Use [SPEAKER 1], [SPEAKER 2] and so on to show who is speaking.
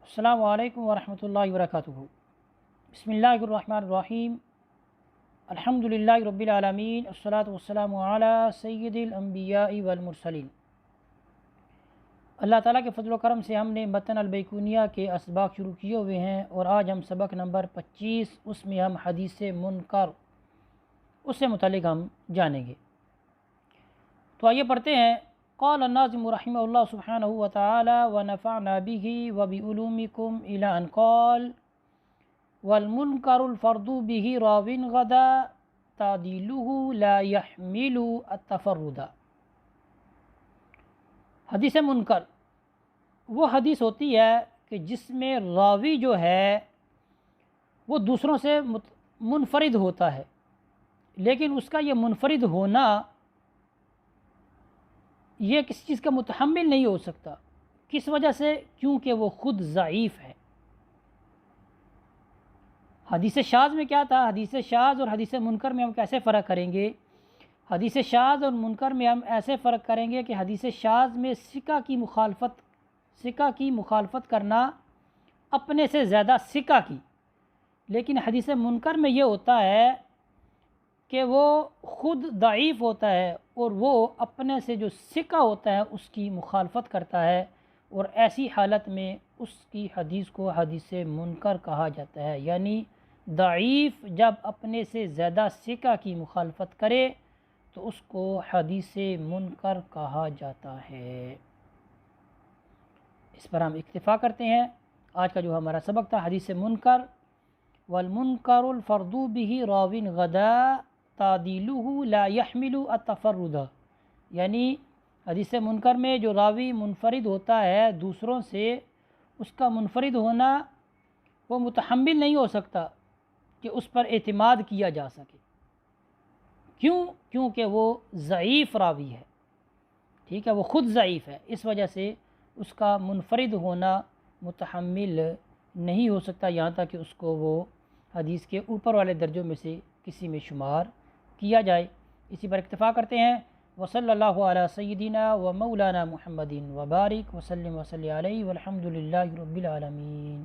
[SPEAKER 1] السلام علیکم ورحمۃ اللہ وبرکاتہ۔ بسم اللہ الرحمن الرحیم۔ الحمد للہ رب العالمین، والصلاة والسلام علی سید الانبیاء والمرسلین۔ اللہ تعالیٰ کے فضل و کرم سے ہم نے متن البیقونیہ کے اسباق شروع کیے ہوئے ہیں، اور آج ہم سبق نمبر 25، اس میں ہم حدیث منکر اس سے متعلق ہم جانیں گے۔ تو آئیے پڑھتے ہیں۔ قال الناظم رحمہ اللہ سبحانہ وتعالی ونفعنا به وبعلومكم الى ان قال والمنکر الفرد به راو غدا تعدیلہ لا يحمل التفرد۔ حدیث منکر وہ حدیث ہوتی ہے کہ جس میں راوی جو ہے وہ دوسروں سے منفرد ہوتا ہے، لیکن اس کا یہ منفرد ہونا یہ کسی چیز کا متحمل نہیں ہو سکتا۔ کس وجہ سے؟ کیونکہ وہ خود ضعیف ہے۔ حدیث شاذ میں کیا تھا؟ حدیث شاذ اور حدیث منکر میں ہم کیسے فرق کریں گے؟ حدیث شاذ اور منکر میں ہم ایسے فرق کریں گے کہ حدیث شاذ میں ثقہ کی مخالفت کرنا اپنے سے زیادہ ثقہ کی، لیکن حدیث منکر میں یہ ہوتا ہے کہ وہ خود ضعیف ہوتا ہے اور وہ اپنے سے جو ثقہ ہوتا ہے اس کی مخالفت کرتا ہے، اور ایسی حالت میں اس کی حدیث کو حدیث منکر کہا جاتا ہے۔ یعنی ضعیف جب اپنے سے زیادہ ثقہ کی مخالفت کرے تو اس کو حدیث منکر کہا جاتا ہے۔ اس پر ہم اکتفا کرتے ہیں۔ آج کا جو ہمارا سبق تھا حدیث منکر، والمنکر الفرد به راو غدا تعدیلہ لا يحمل التفرد، یعنی حدیث منکر میں جو راوی منفرد ہوتا ہے دوسروں سے، اس کا منفرد ہونا وہ متحمل نہیں ہو سکتا کہ اس پر اعتماد کیا جا سکے۔ کیونکہ وہ ضعیف راوی ہے، ٹھیک ہے، وہ خود ضعیف ہے، اس وجہ سے اس کا منفرد ہونا متحمل نہیں ہو سکتا، یہاں تک کہ اس کو وہ حدیث کے اوپر والے درجوں میں سے کسی میں شمار کیا جائے۔ اسی پر اکتفا کرتے ہیں۔ وصلی اللہ علی سیدنا و مولانا محمد وبارک وسلم علیہ والحمد للہ رب العالمین۔